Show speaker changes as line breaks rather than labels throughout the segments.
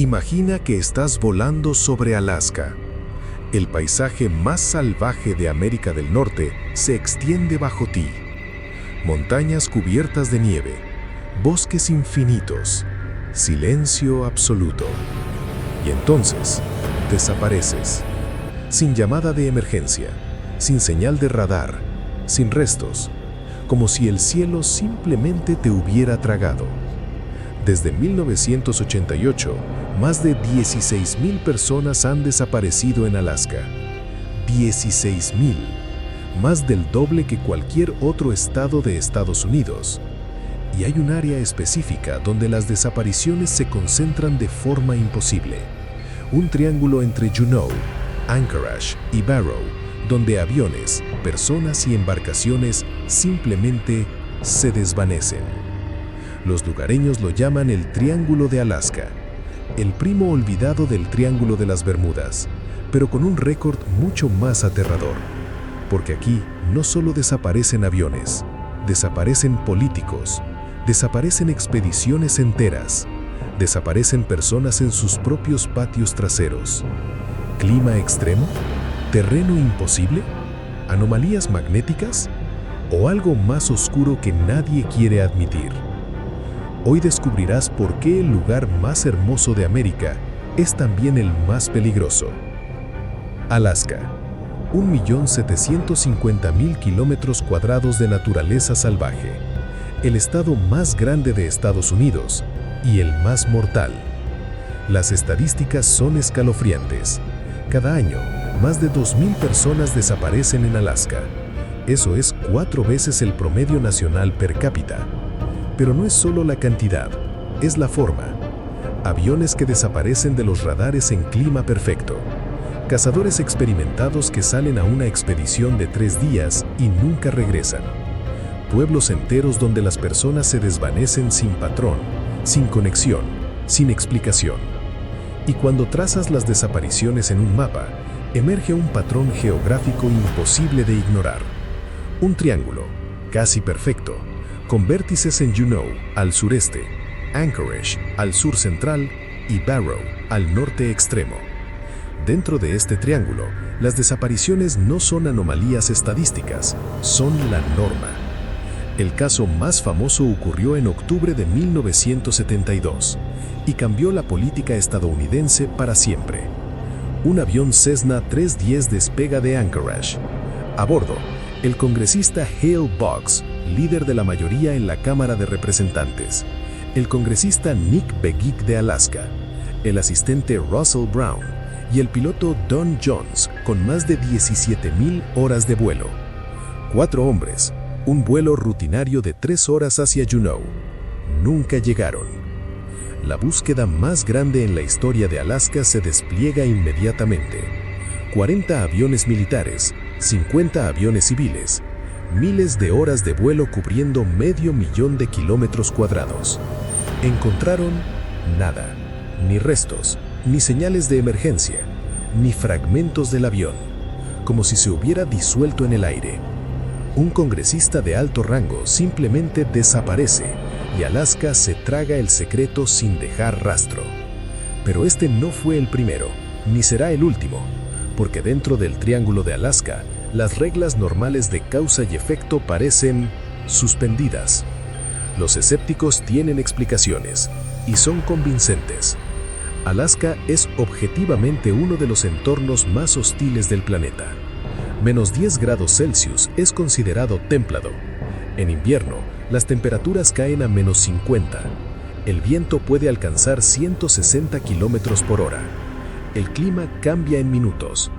Imagina que estás volando sobre Alaska. El paisaje más salvaje de América del Norte se extiende bajo ti. Montañas cubiertas de nieve, bosques infinitos, silencio absoluto. Y entonces, desapareces. Sin llamada de emergencia, sin señal de radar, sin restos, como si el cielo simplemente te hubiera tragado. Desde 1988, más de 16,000 personas han desaparecido en Alaska. 16,000, más del doble que cualquier otro estado de Estados Unidos. Y hay un área específica donde las desapariciones se concentran de forma imposible. Un triángulo entre Juneau, Anchorage y Barrow, donde aviones, personas y embarcaciones simplemente se desvanecen. Los lugareños lo llaman el Triángulo de Alaska, el primo olvidado del Triángulo de las Bermudas, pero con un récord mucho más aterrador. Porque aquí no solo desaparecen aviones, desaparecen políticos, desaparecen expediciones enteras, desaparecen personas en sus propios patios traseros. ¿Clima extremo? ¿Terreno imposible? ¿Anomalías magnéticas? ¿O algo más oscuro que nadie quiere admitir? Hoy descubrirás por qué el lugar más hermoso de América es también el más peligroso. Alaska, 1.750.000 kilómetros cuadrados de naturaleza salvaje, el estado más grande de Estados Unidos y el más mortal. Las estadísticas son escalofriantes. Cada año, más de 2,000 personas desaparecen en Alaska. Eso es 4 veces el promedio nacional per cápita. Pero no es solo la cantidad, es la forma. Aviones que desaparecen de los radares en clima perfecto. Cazadores experimentados que salen a una expedición de 3 días y nunca regresan. Pueblos enteros donde las personas se desvanecen sin patrón, sin conexión, sin explicación. Y cuando trazas las desapariciones en un mapa, emerge un patrón geográfico imposible de ignorar. Un triángulo, casi perfecto, con vértices en Juneau, al sureste, Anchorage, al sur central, y Barrow, al norte extremo. Dentro de este triángulo, las desapariciones no son anomalías estadísticas, son la norma. El caso más famoso ocurrió en octubre de 1972 y cambió la política estadounidense para siempre. Un avión Cessna 310 despega de Anchorage. A bordo, el congresista Hale Boggs, líder de la mayoría en la Cámara de Representantes, el congresista Nick Begich de Alaska, el asistente Russell Brown y el piloto Don Jones, con más de 17,000 horas de vuelo. 4 hombres, un vuelo rutinario de 3 horas hacia Juneau. Nunca llegaron. La búsqueda más grande en la historia de Alaska se despliega inmediatamente. 40 aviones militares, 50 aviones civiles, miles de horas de vuelo cubriendo 500,000 de kilómetros cuadrados. Encontraron nada, ni restos, ni señales de emergencia, ni fragmentos del avión, como si se hubiera disuelto en el aire. Un congresista de alto rango simplemente desaparece y Alaska se traga el secreto sin dejar rastro. Pero este no fue el primero, ni será el último, porque dentro del Triángulo de Alaska, las reglas normales de causa y efecto parecen suspendidas. Los escépticos tienen explicaciones, y son convincentes. Alaska es objetivamente uno de los entornos más hostiles del planeta. -10 grados Celsius es considerado templado. En invierno, las temperaturas caen a -50. El viento puede alcanzar 160 kilómetros por hora. El clima cambia en minutos.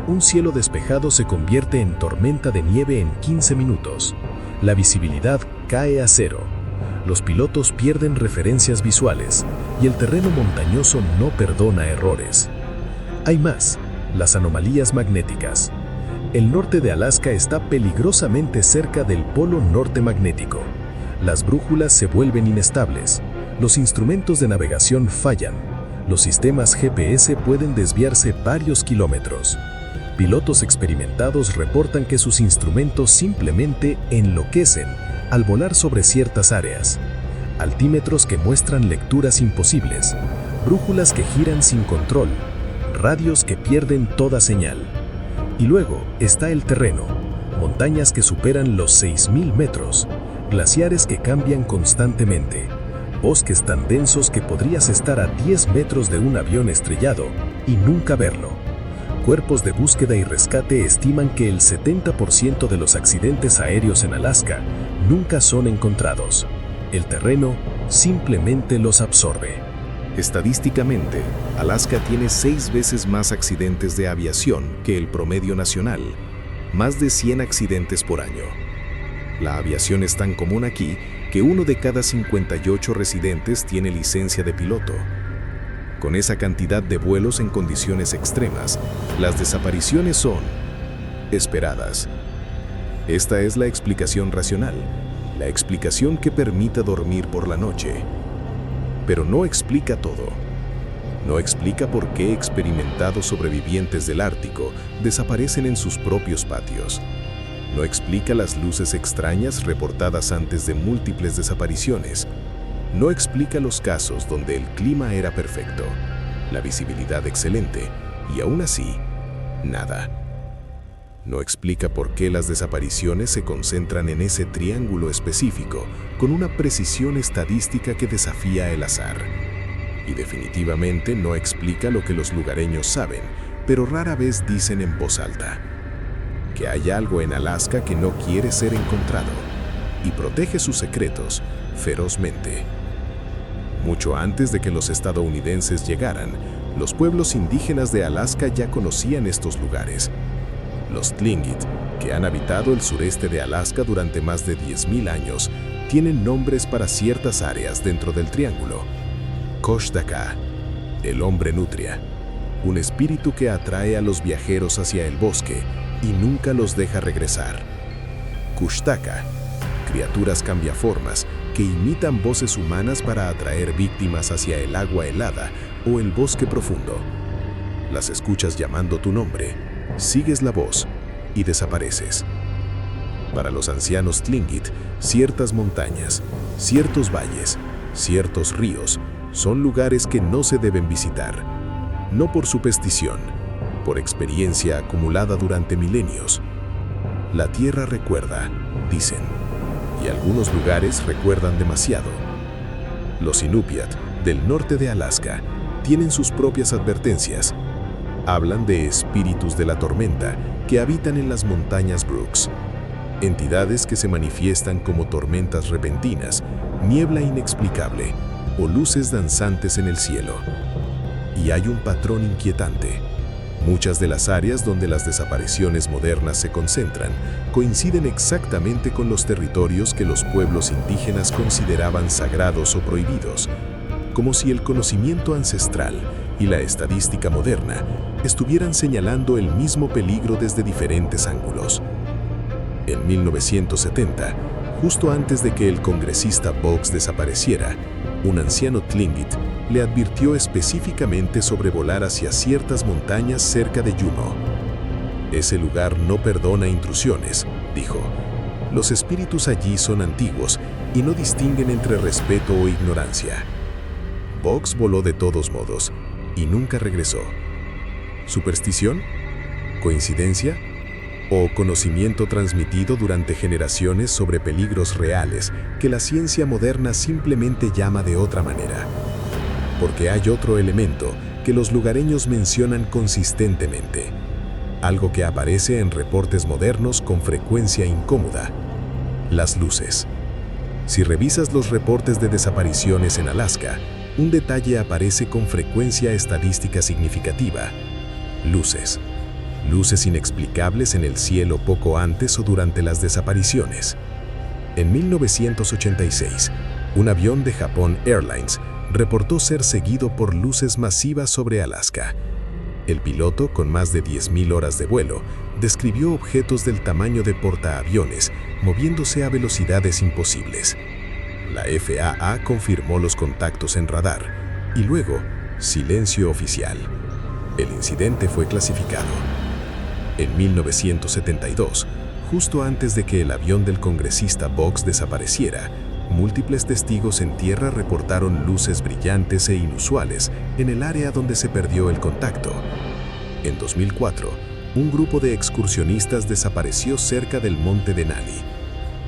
Un cielo despejado se convierte en tormenta de nieve en 15 minutos. La visibilidad cae a 0. Los pilotos pierden referencias visuales y el terreno montañoso no perdona errores. Hay más, las anomalías magnéticas. El norte de Alaska está peligrosamente cerca del polo norte magnético. Las brújulas se vuelven inestables. Los instrumentos de navegación fallan. Los sistemas GPS pueden desviarse varios kilómetros. Pilotos experimentados reportan que sus instrumentos simplemente enloquecen al volar sobre ciertas áreas. Altímetros que muestran lecturas imposibles. brújulas que giran sin control, radios que pierden toda señal. Y luego está el terreno, montañas que superan los 6.000 metros, glaciares que cambian constantemente, bosques tan densos que podrías estar a 10 metros de un avión estrellado y nunca verlo. Cuerpos de búsqueda y rescate estiman que el 70% de los accidentes aéreos en Alaska nunca son encontrados. El terreno simplemente los absorbe.
Estadísticamente, Alaska tiene 6 veces más accidentes de aviación que el promedio nacional, más de 100 accidentes por año. La aviación es tan común aquí que 1 de cada 58 residentes tiene licencia de piloto. Con esa cantidad de vuelos en condiciones extremas, las desapariciones son esperadas. Esta es la explicación racional, la explicación que permite dormir por la noche. Pero no explica todo. No explica por qué experimentados sobrevivientes del Ártico desaparecen en sus propios patios. No explica las luces extrañas reportadas antes de múltiples desapariciones. No explica los casos donde el clima era perfecto, la visibilidad excelente y aún así, nada. No explica por qué las desapariciones se concentran en ese triángulo específico con una precisión estadística que desafía el azar. Y definitivamente no explica lo que los lugareños saben, pero rara vez dicen en voz alta: que hay algo en Alaska que no quiere ser encontrado y protege sus secretos ferozmente. Mucho antes de que los estadounidenses llegaran, los pueblos indígenas de Alaska ya conocían estos lugares. Los Tlingit, que han habitado el sureste de Alaska durante más de 10.000 años, tienen nombres para ciertas áreas dentro del triángulo. Koshtaka, el hombre nutria, un espíritu que atrae a los viajeros hacia el bosque y nunca los deja regresar. Kushtaka, criaturas cambiaformas que imitan voces humanas para atraer víctimas hacia el agua helada o el bosque profundo. Las escuchas llamando tu nombre, sigues la voz y desapareces. Para los ancianos Tlingit, ciertas montañas, ciertos valles, ciertos ríos son lugares que no se deben visitar, no por superstición, por experiencia acumulada durante milenios. La tierra recuerda, dicen, y algunos lugares recuerdan demasiado. Los Inupiat, del norte de Alaska, tienen sus propias advertencias. Hablan de espíritus de la tormenta que habitan en las montañas Brooks, entidades que se manifiestan como tormentas repentinas, niebla inexplicable o luces danzantes en el cielo. Y hay un patrón inquietante. Muchas de las áreas donde las desapariciones modernas se concentran coinciden exactamente con los territorios que los pueblos indígenas consideraban sagrados o prohibidos, como si el conocimiento ancestral y la estadística moderna estuvieran señalando el mismo peligro desde diferentes ángulos. En 1970, justo antes de que el congresista Boggs desapareciera, un anciano Tlingit le advirtió específicamente sobre volar hacia ciertas montañas cerca de Juneau. Ese lugar no perdona intrusiones, dijo. Los espíritus allí son antiguos y no distinguen entre respeto o ignorancia. Boggs voló de todos modos y nunca regresó. ¿Superstición? ¿Coincidencia? ¿O conocimiento transmitido durante generaciones sobre peligros reales que la ciencia moderna simplemente llama de otra manera? Porque hay otro elemento que los lugareños mencionan consistentemente, algo que aparece en reportes modernos con frecuencia incómoda: las luces. Si revisas los reportes de desapariciones en Alaska, un detalle aparece con frecuencia estadística significativa: luces. Luces inexplicables en el cielo poco antes o durante las desapariciones. En 1986, un avión de Japan Airlines reportó ser seguido por luces masivas sobre Alaska. El piloto, con más de 10.000 horas de vuelo, describió objetos del tamaño de portaaviones moviéndose a velocidades imposibles. La FAA confirmó los contactos en radar y luego, silencio oficial. El incidente fue clasificado. En 1972, justo antes de que el avión del congresista Boggs desapareciera, Múltiples testigos en tierra reportaron luces brillantes e inusuales en el área donde se perdió el contacto. En 2004, un grupo de excursionistas desapareció cerca del monte Denali.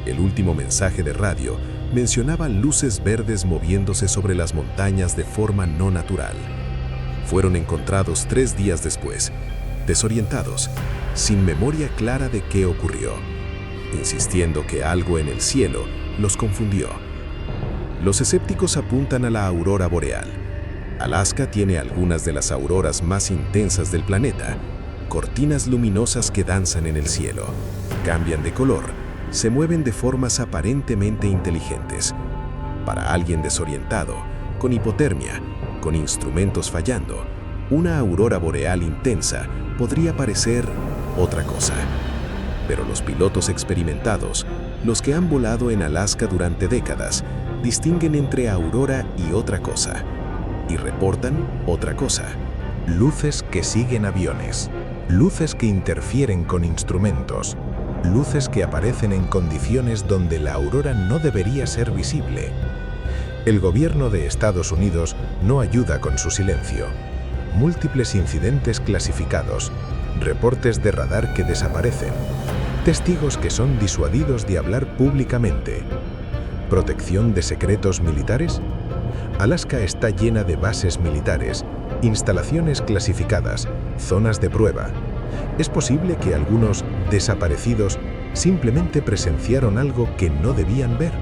El último mensaje de radio mencionaba luces verdes moviéndose sobre las montañas de forma no natural. Fueron encontrados 3 días después, desorientados, sin memoria clara de qué ocurrió, insistiendo que algo en el cielo los confundió. Los escépticos apuntan a la aurora boreal. Alaska tiene algunas de las auroras más intensas del planeta, cortinas luminosas que danzan en el cielo, cambian de color, se mueven de formas aparentemente inteligentes. Para alguien desorientado, con hipotermia, con instrumentos fallando, una aurora boreal intensa podría parecer otra cosa. Pero los pilotos experimentados, los que han volado en Alaska durante décadas, distinguen entre aurora y otra cosa, y reportan otra cosa.
Luces que siguen aviones, luces que interfieren con instrumentos, luces que aparecen en condiciones donde la aurora no debería ser visible. El gobierno de Estados Unidos no ayuda con su silencio. Múltiples incidentes clasificados, reportes de radar que desaparecen, testigos que son disuadidos de hablar públicamente. ¿Protección de secretos militares? Alaska está llena de bases militares, instalaciones clasificadas, zonas de prueba. Es posible que algunos desaparecidos simplemente presenciaron algo que no debían ver.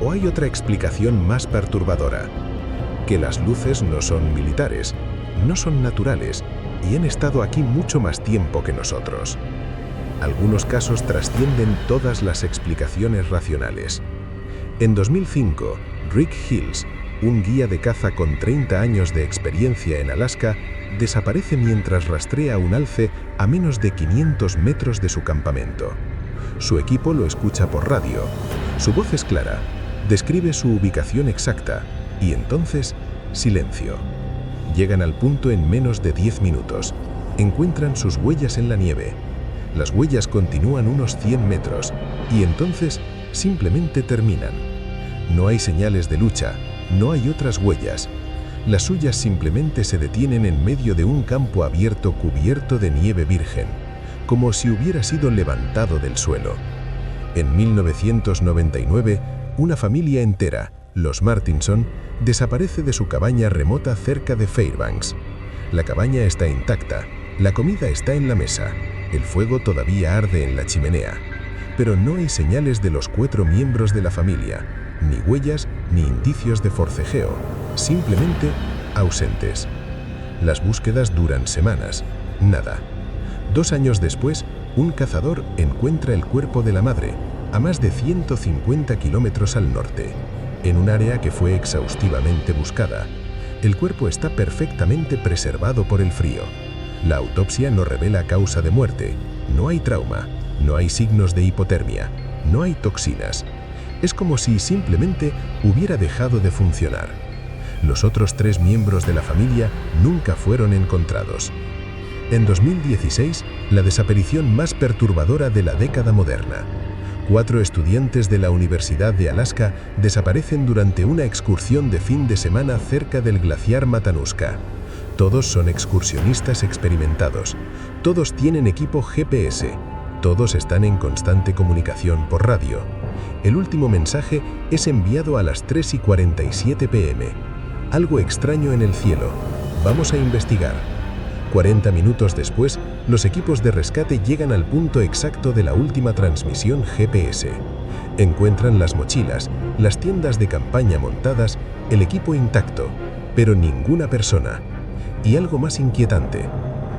¿O hay otra explicación más perturbadora? Que las luces no son militares, no son naturales y han estado aquí mucho más tiempo que nosotros. Algunos casos trascienden todas las explicaciones racionales. En 2005, Rick Hills, un guía de caza con 30 años de experiencia en Alaska, desaparece mientras rastrea un alce a menos de 500 metros de su campamento. Su equipo lo escucha por radio. Su voz es clara, describe su ubicación exacta y entonces, silencio. Llegan al punto en menos de 10 minutos. Encuentran sus huellas en la nieve. Las huellas continúan unos 100 metros y entonces simplemente terminan. No hay señales de lucha, no hay otras huellas. Las suyas simplemente se detienen en medio de un campo abierto cubierto de nieve virgen, como si hubiera sido levantado del suelo. En 1999, una familia entera, los Martinson, desaparece de su cabaña remota cerca de Fairbanks. La cabaña está intacta, la comida está en la mesa, el fuego todavía arde en la chimenea, pero no hay señales de los 4 miembros de la familia, ni huellas ni indicios de forcejeo, simplemente ausentes. Las búsquedas duran semanas, nada. 2 años después, un cazador encuentra el cuerpo de la madre a más de 150 kilómetros al norte, en un área que fue exhaustivamente buscada. El cuerpo está perfectamente preservado por el frío. La autopsia no revela causa de muerte, no hay trauma, no hay signos de hipotermia, no hay toxinas. Es como si simplemente hubiera dejado de funcionar. Los otros 3 miembros de la familia nunca fueron encontrados. En 2016, la desaparición más perturbadora de la década moderna. 4 estudiantes de la Universidad de Alaska desaparecen durante una excursión de fin de semana cerca del glaciar Matanuska. Todos son excursionistas experimentados. Todos tienen equipo GPS. Todos están en constante comunicación por radio. El último mensaje es enviado a las 3:47 p.m. Algo extraño en el cielo. Vamos a investigar. 40 minutos después, los equipos de rescate llegan al punto exacto de la última transmisión GPS. Encuentran las mochilas, las tiendas de campaña montadas, el equipo intacto, pero ninguna persona. Y algo más inquietante,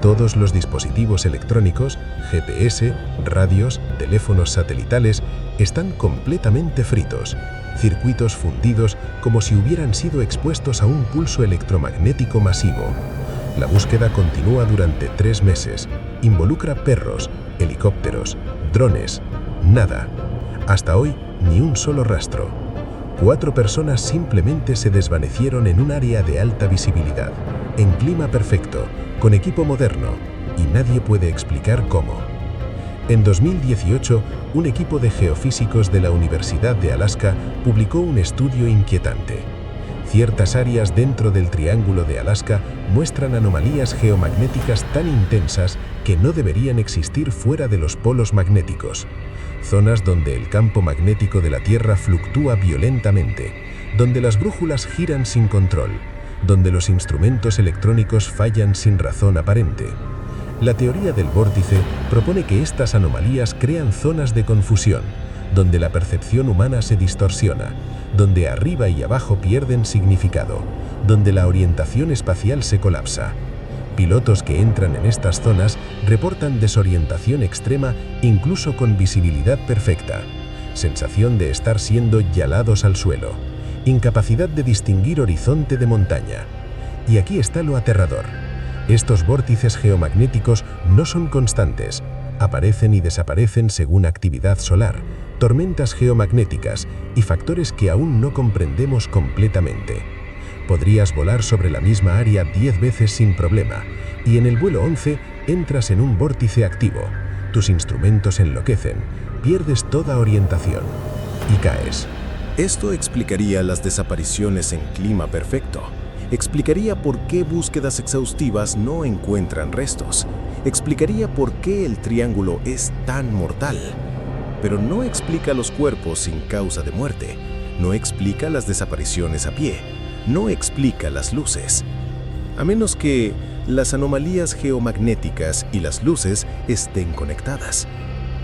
todos los dispositivos electrónicos, GPS, radios, teléfonos satelitales, están completamente fritos, circuitos fundidos como si hubieran sido expuestos a un pulso electromagnético masivo. La búsqueda continúa durante 3 meses. Involucra perros, helicópteros, drones, nada. Hasta hoy, ni un solo rastro. 4 personas simplemente se desvanecieron en un área de alta visibilidad, en clima perfecto, con equipo moderno, y nadie puede explicar cómo.
En 2018, un equipo de geofísicos de la Universidad de Alaska publicó un estudio inquietante. Ciertas áreas dentro del Triángulo de Alaska muestran anomalías geomagnéticas tan intensas que no deberían existir fuera de los polos magnéticos. Zonas donde el campo magnético de la Tierra fluctúa violentamente, donde las brújulas giran sin control, donde los instrumentos electrónicos fallan sin razón aparente. La teoría del vórtice propone que estas anomalías crean zonas de confusión, donde la percepción humana se distorsiona, donde arriba y abajo pierden significado, donde la orientación espacial se colapsa. Pilotos que entran en estas zonas reportan desorientación extrema incluso con visibilidad perfecta, sensación de estar siendo yalados al suelo, incapacidad de distinguir horizonte de montaña. Y aquí está lo aterrador. Estos vórtices geomagnéticos no son constantes, aparecen y desaparecen según actividad solar, tormentas geomagnéticas y factores que aún no comprendemos completamente. Podrías volar sobre la misma área 10 veces sin problema, y en el vuelo 11 entras en un vórtice activo. Tus instrumentos enloquecen, pierdes toda orientación y caes.
Esto explicaría las desapariciones en clima perfecto. Explicaría por qué búsquedas exhaustivas no encuentran restos. Explicaría por qué el triángulo es tan mortal. Pero no explica los cuerpos sin causa de muerte. No explica las desapariciones a pie. No explica las luces. A menos que las anomalías geomagnéticas y las luces estén conectadas.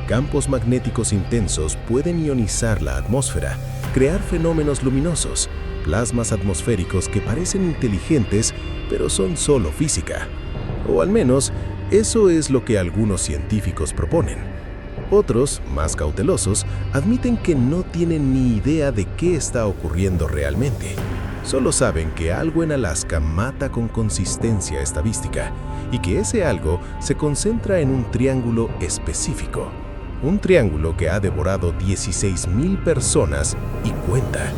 Campos magnéticos intensos pueden ionizar la atmósfera, crear fenómenos luminosos, plasmas atmosféricos que parecen inteligentes, pero son solo física. O al menos, eso es lo que algunos científicos proponen. Otros, más cautelosos, admiten que no tienen ni idea de qué está ocurriendo realmente. Solo saben que algo en Alaska mata con consistencia estadística y que ese algo se concentra en un triángulo específico. Un triángulo que ha devorado 16,000 personas y cuenta.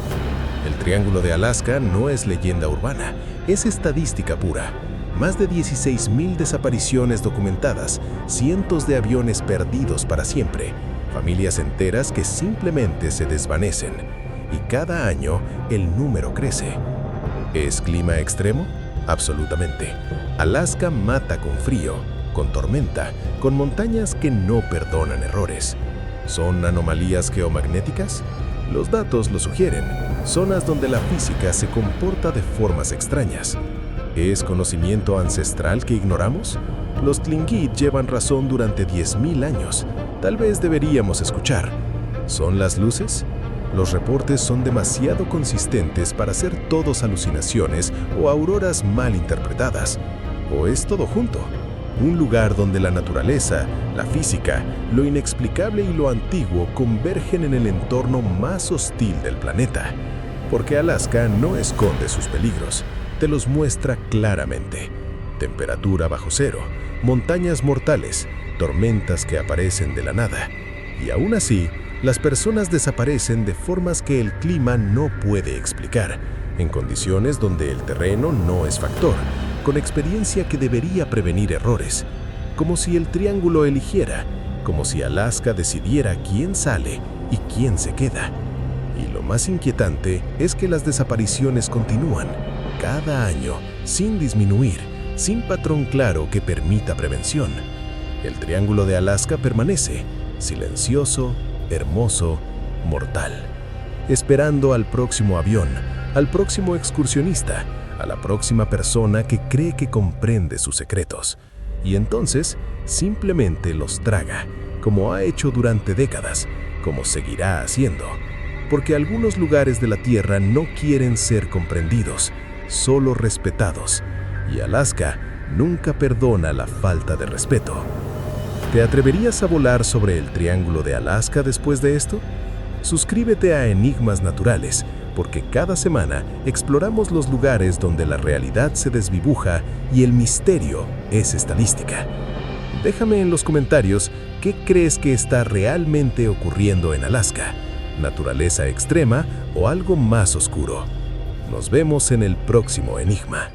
El Triángulo de Alaska no es leyenda urbana, es estadística pura. Más de 16,000 desapariciones documentadas, cientos de aviones perdidos para siempre, familias enteras que simplemente se desvanecen. Y cada año el número crece. ¿Es clima extremo? Absolutamente. Alaska mata con frío, con tormenta, con montañas que no perdonan errores. ¿Son anomalías geomagnéticas? Los datos lo sugieren. Zonas donde la física se comporta de formas extrañas. ¿Es conocimiento ancestral que ignoramos? Los Tlingit llevan razón durante 10,000 años. Tal vez deberíamos escuchar. ¿Son las luces? Los reportes son demasiado consistentes para ser todos alucinaciones o auroras mal interpretadas. ¿O es todo junto? Un lugar donde la naturaleza, la física, lo inexplicable y lo antiguo convergen en el entorno más hostil del planeta. Porque Alaska no esconde sus peligros, te los muestra claramente. Temperatura bajo cero, montañas mortales, tormentas que aparecen de la nada. Y aún así, las personas desaparecen de formas que el clima no puede explicar, en condiciones donde el terreno no es factor, con experiencia que debería prevenir errores, como si el triángulo eligiera, como si Alaska decidiera quién sale y quién se queda. Y lo más inquietante es que las desapariciones continúan, cada año, sin disminuir, sin patrón claro que permita prevención. El Triángulo de Alaska permanece, silencioso, hermoso, mortal, esperando al próximo avión, al próximo excursionista, a la próxima persona que cree que comprende sus secretos. Y entonces, simplemente los traga, como ha hecho durante décadas, como seguirá haciendo. Porque algunos lugares de la Tierra no quieren ser comprendidos, solo respetados. Y Alaska nunca perdona la falta de respeto. ¿Te atreverías a volar sobre el Triángulo de Alaska después de esto? Suscríbete a Enigmas Naturales, porque cada semana exploramos los lugares donde la realidad se desdibuja y el misterio es estadística. Déjame en los comentarios qué crees que está realmente ocurriendo en Alaska, naturaleza extrema o algo más oscuro. Nos vemos en el próximo Enigma.